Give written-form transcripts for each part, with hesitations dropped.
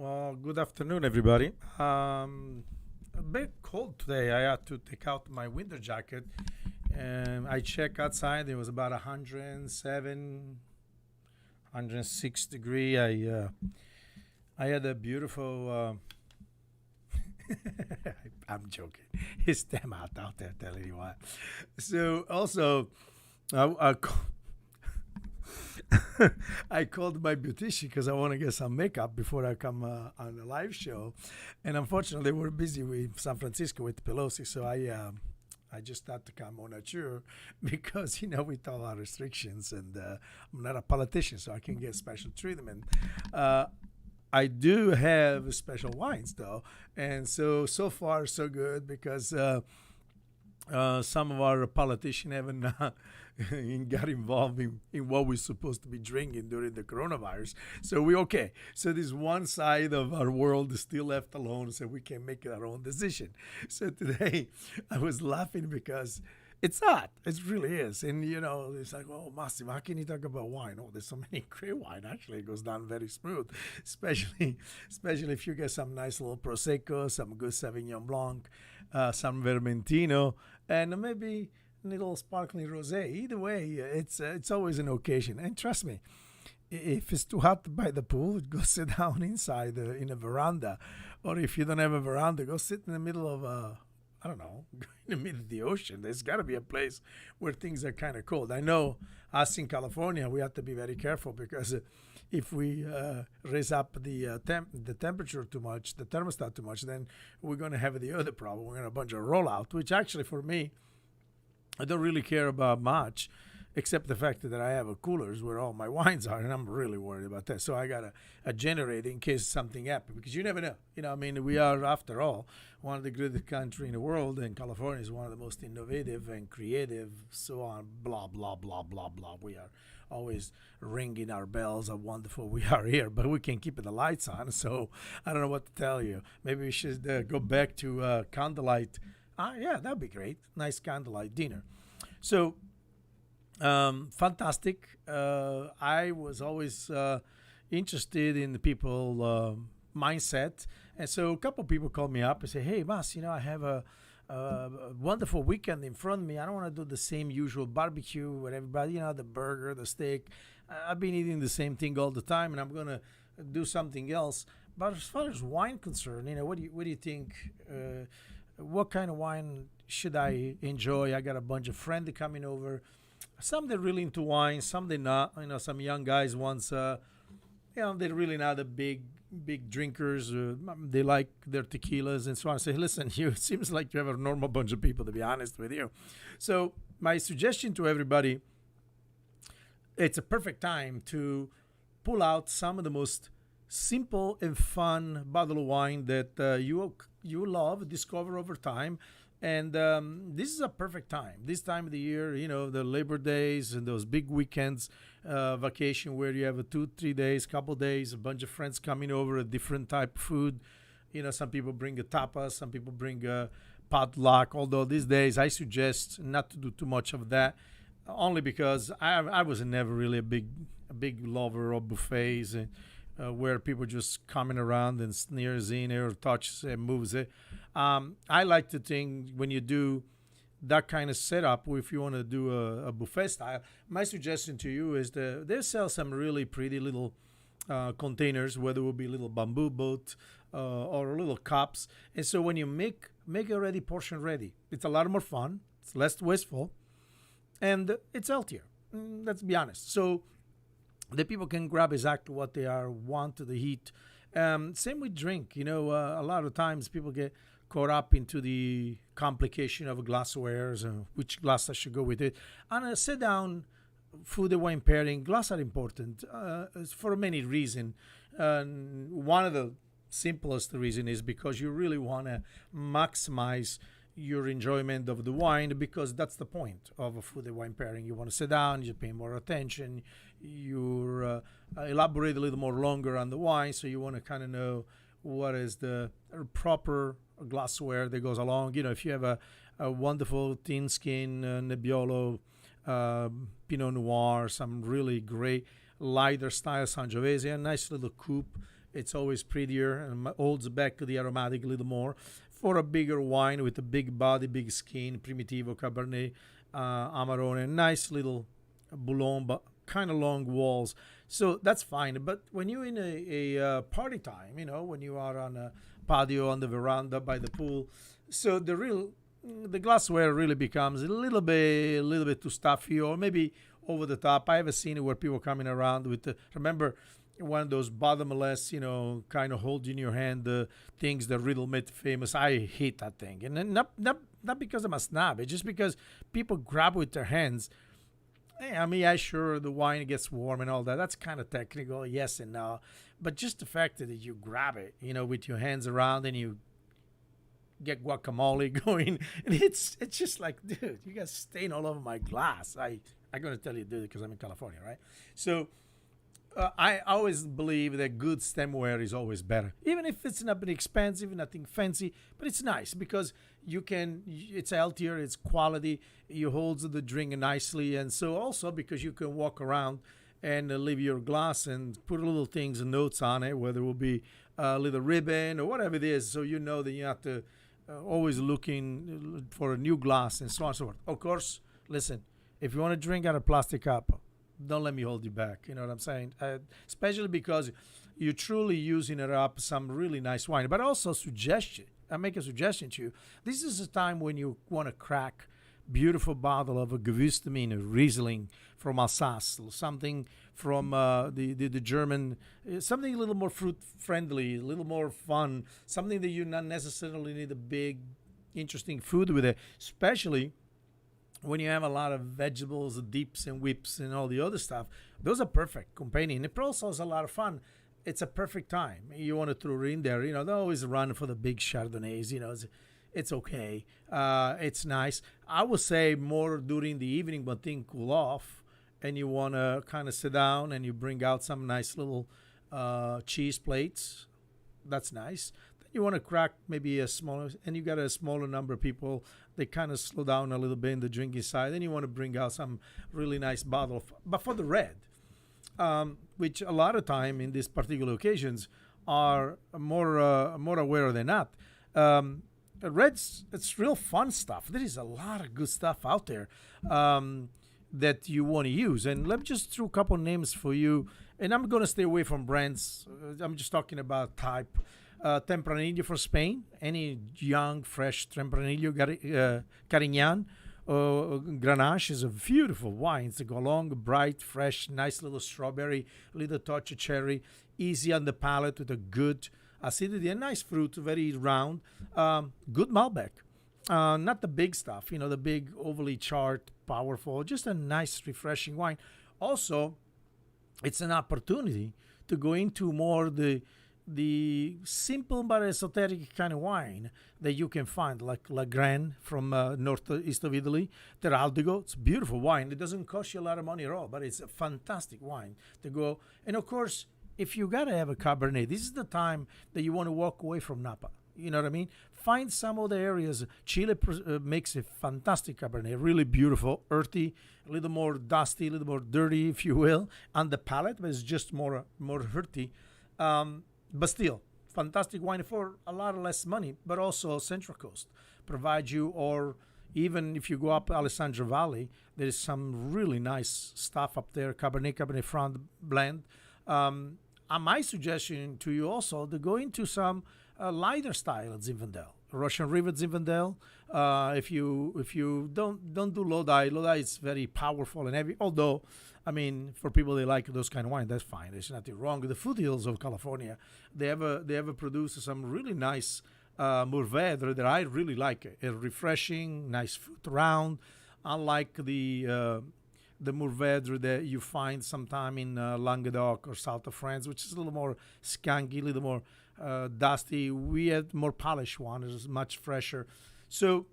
Well, good afternoon, everybody. A bit cold today. I had to take out my winter jacket, and I checked outside. It was about 107, 106 degree. I had a beautiful. I'm joking. It's them out there telling you what. So also, I I called my beautician because I want to get some makeup before I come on the live show, and unfortunately we're busy with San Francisco with Pelosi, so I just had to come on a tour because with all our restrictions, and I'm not a politician, so I can get special treatment. Uh, I do have special wines though, and so far so good because some of our politicians haven't got involved in what we're supposed to be drinking during the coronavirus. So we're okay. So this one side of our world is still left alone, so we can make our own decision. So today I was laughing because it's hot. It really is. And it's like, oh, Massimo, how can you talk about wine? Oh, there's so many great wine. Actually, it goes down very smooth, especially if you get some nice little Prosecco, some good Sauvignon Blanc, some Vermentino, and maybe a little sparkling rosé. Either way, it's always an occasion. And trust me, if it's too hot by the pool, go sit down inside in a veranda, or if you don't have a veranda, go sit in the middle of I don't know, in the middle of the ocean. There's got to be a place where things are kind of cold. I know us in California, we have to be very careful because if we raise up the temperature too much, the thermostat too much, then we're going to have the other problem. We're going to have a bunch of rollout, which actually for me, I don't really care about much, except the fact that I have a coolers where all my wines are, and I'm really worried about that. So I got a generator in case something happens, because you never know. I mean, we are, after all, one of the greatest countries in the world, and California is one of the most innovative and creative, so on, blah, blah, blah, blah, blah. We are always ringing our bells how wonderful we are here, but we can keep the lights on, so I don't know what to tell you. Maybe we should go back to candlelight. Yeah, that'd be great. Nice candlelight dinner. So, fantastic. I was always interested in the people mindset, and so a couple of people called me up and say, "Hey, Mas, I have a wonderful weekend in front of me. I don't want to do the same usual barbecue with everybody. The burger, the steak. I've been eating the same thing all the time, and I'm gonna do something else. But as far as wine concerned, what do you think? What kind of wine should I enjoy? I got a bunch of friends coming over. Some they're really into wine, some they're not. Some young guys once, they're really not a big drinkers. They like their tequilas and so on. I say, listen, it seems like you have a normal bunch of people, to be honest with you. So my suggestion to everybody, it's a perfect time to pull out some of the most simple and fun bottle of wine that you love, discover over time. And this is a perfect time. This time of the year, the Labor Days and those big weekends, vacation where you have a 2-3 days, couple days, a bunch of friends coming over, a different type of food. Some people bring a tapas, some people bring a potluck. Although these days I suggest not to do too much of that, only because I was never really a big lover of buffets and where people just coming around and sneers in or touches and moves it. I like to think when you do that kind of setup, if you want to do a buffet style, my suggestion to you is that they sell some really pretty little containers, whether it will be little bamboo boat or little cups. And so when you make it already portion ready, it's a lot more fun. It's less wasteful, and it's healthier. Let's be honest. So the people can grab exactly what they are want to the heat. Same with drink. A lot of times people get caught up into the complication of glasswares and which glass I should go with it. And a sit down food and wine pairing, glass are important for many reasons. One of the simplest reason is because you really want to maximize your enjoyment of the wine, because that's the point of a food and wine pairing. You want to sit down, you pay more attention, you elaborate a little more longer on the wine, so you want to kind of know what is the proper glassware that goes along. If you have a wonderful thin skin Nebbiolo, Pinot Noir, some really great lighter style Sangiovese, a nice little coupe it's always prettier and holds back the aromatic a little more. For a bigger wine with a big body, big skin, Primitivo, Cabernet, Amarone, nice little Boulogne, but kind of long walls. So that's fine. But when you're in a party time, when you are on a patio, on the veranda, by the pool, so the glassware really becomes a little bit too stuffy, or maybe over the top. I haven't seen it where people coming around with remember one of those bottomless, kind of hold in your hand the things that Riddle made famous. I hate that thing, and then not because I'm a snob. It's just because people grab with their hands. I mean, sure, the wine gets warm and all that. That's kind of technical, yes and no. But just the fact that you grab it, with your hands around and you get guacamole going, and it's just like, dude, you got stain all over my glass. I'm gonna tell you, dude, because I'm in California, right? So I always believe that good stemware is always better, even if it's not expensive, nothing fancy, but it's nice because it's healthier, it's quality, you hold the drink nicely, and so also because you can walk around and leave your glass and put little things and notes on it, whether it will be a little ribbon or whatever it is, so you know that you have to always looking for a new glass and so on and so forth. Of course, listen, if you want to drink out of plastic cup, don't let me hold you back. You know what I'm saying? Especially because you're truly using it up some really nice wine. But also I make a suggestion to you. This is a time when you want to crack beautiful bottle of a Gewürztraminer Riesling from Alsace, something from the German, something a little more fruit friendly, a little more fun, something that you not necessarily need a big, interesting food with it, especially when you have a lot of vegetables, dips and whips and all the other stuff. Those are perfect companion. It also is a lot of fun. It's a perfect time. You want to throw it in there. Don't always run for the big Chardonnays. It's okay. It's nice. I would say more during the evening when things cool off and you want to kind of sit down and you bring out some nice little cheese plates. That's nice. Then you want to crack maybe and you got a smaller number of people. They kind of slow down a little bit in the drinking side. Then you want to bring out some really nice bottle. But for the red, which a lot of time in these particular occasions are more aware than not. Reds, it's real fun stuff. There is a lot of good stuff out there that you want to use. And let me just throw a couple names for you. And I'm going to stay away from brands. I'm just talking about type. Tempranillo for Spain. Any young, fresh Tempranillo, Carignan, Grenache is a beautiful wine. To go along, bright, fresh, nice little strawberry, little touch of cherry, easy on the palate with a good acidity, a nice fruit, very round. Good Malbec. Not the big stuff, the big, overly charred, powerful, just a nice, refreshing wine. Also, it's an opportunity to go into more the simple but esoteric kind of wine that you can find, like Lagran from northeast of Italy, Teraldigo. It's a beautiful wine. It doesn't cost you a lot of money at all, but it's a fantastic wine to go. And of course, if you got to have a Cabernet, this is the time that you want to walk away from Napa. You know what I mean? Find some other areas. Chile makes a fantastic Cabernet, really beautiful, earthy, a little more dusty, a little more dirty, if you will, on the palate, but it's just more earthy. But still, fantastic wine for a lot less money, but also Central Coast provides you, or even if you go up Alessandro Valley, there is some really nice stuff up there, Cabernet Franc blend. My suggestion to you also to go into some lighter style at Zinfandel, Russian River Zinfandel. If you don't do Lodi is very powerful and heavy. Although, I mean, for people that like those kind of wine, that's fine. There's nothing wrong. The foothills of California, they ever produce some really nice Mourvedre that I really like. A refreshing, nice fruit round, unlike the Mourvedre that you find sometime in Languedoc or south of France, which is a little more skanky, a little more dusty. We had more polished one. It's much fresher. So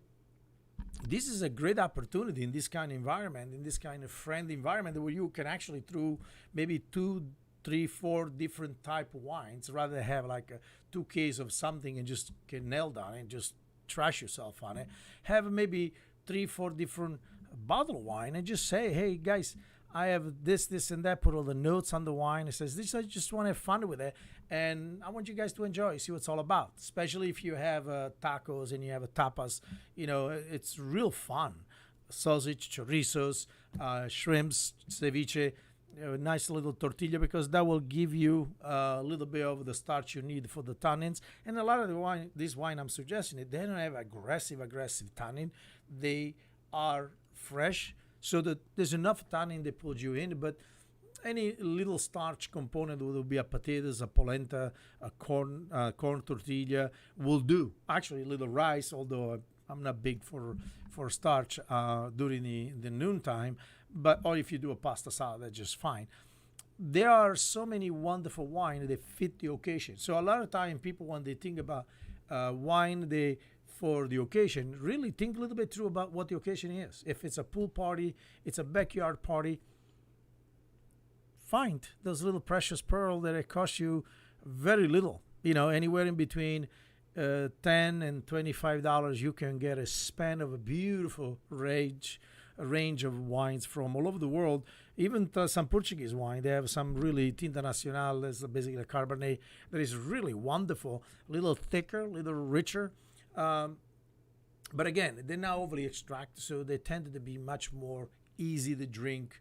this is a great opportunity in this kind of environment, in this kind of friendly environment where you can actually through maybe 2, 3, 4 different type of wines rather than have like 2 cases of something and just get nailed on it and just trash yourself on it. Have maybe 3, 4 different bottle of wine and just say, hey guys, I have this, and that. Put all the notes on the wine. It says, this, I just want to have fun with it. And I want you guys to enjoy, see what it's all about. Especially if you have tacos and you have a tapas. It's real fun. Sausage, chorizos, shrimps, ceviche, a nice little tortilla, because that will give you a little bit of the starch you need for the tannins. And a lot of the wine, this wine I'm suggesting, they don't have aggressive tannin. They are fresh, so that there's enough tannin they put you in, but any little starch component, will be a potatoes, a polenta, a corn tortilla, will do. Actually, a little rice, although I'm not big for starch during the noontime, or if you do a pasta salad, that's just fine. There are so many wonderful wine that fit the occasion. So a lot of time, people, when they think about wine, for the occasion, really think a little bit through about what the occasion is. If it's a pool party, it's a backyard party, find those little precious pearls that it cost you very little. Anywhere in between $10 and $25, you can get a span of a beautiful range of wines from all over the world. Even some Portuguese wine, they have some really Tinta Nacional, that's basically a Cabernet, that is really wonderful, a little thicker, a little richer. But again, they're not overly extracted, so they tended to be much more easy to drink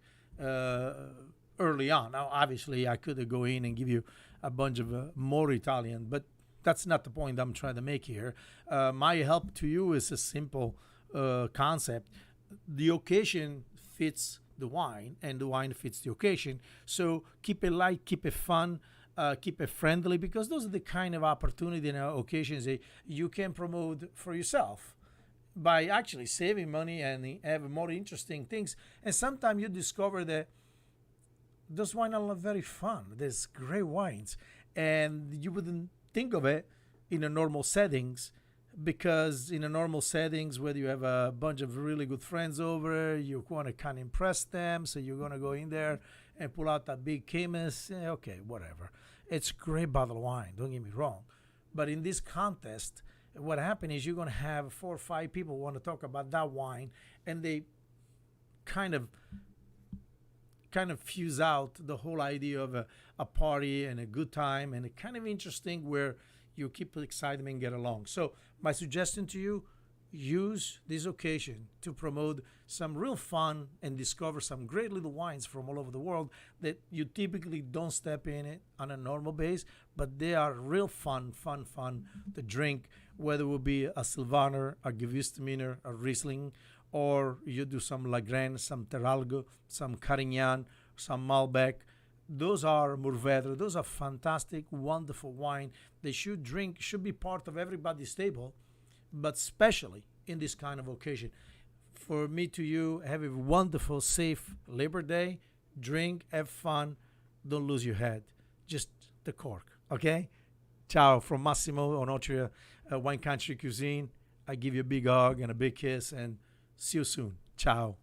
early on. Now, obviously, I could go in and give you a bunch of more Italian, but that's not the point I'm trying to make here. My help to you is a simple concept. The occasion fits the wine, and the wine fits the occasion. So keep it light, keep it fun, keep it friendly, because those are the kind of opportunity and occasions that you can promote for yourself by actually saving money and have more interesting things. And sometimes you discover that those wines are very fun. There's great wines, and you wouldn't think of it in a normal settings, because in a normal settings, whether you have a bunch of really good friends over, you want to kind of impress them, so you're going to go in there and pull out that big chemist. Okay, whatever. It's great bottle of wine, don't get me wrong. But in this contest, what happened is you're going to have 4 or 5 people want to talk about that wine, and they kind of fuse out the whole idea of a party and a good time, and a kind of interesting where you keep excitement and get along. So my suggestion to you, use this occasion to promote some real fun and discover some great little wines from all over the world that you typically don't step in it on a normal base, but they are real fun to drink, whether it will be a Sylvaner, a Gewürztraminer, a Riesling, or you do some Lagrange, some Teralgo, some Carignan, some Malbec. Those are Mourvèdre. Those are fantastic, wonderful wine. They should be part of everybody's table, but especially in this kind of occasion. For me to you, have a wonderful, safe Labor Day. Drink, have fun. Don't lose your head. Just the cork, okay? Ciao from Massimo Onotria, Wine Country Cuisine. I give you a big hug and a big kiss, and see you soon. Ciao.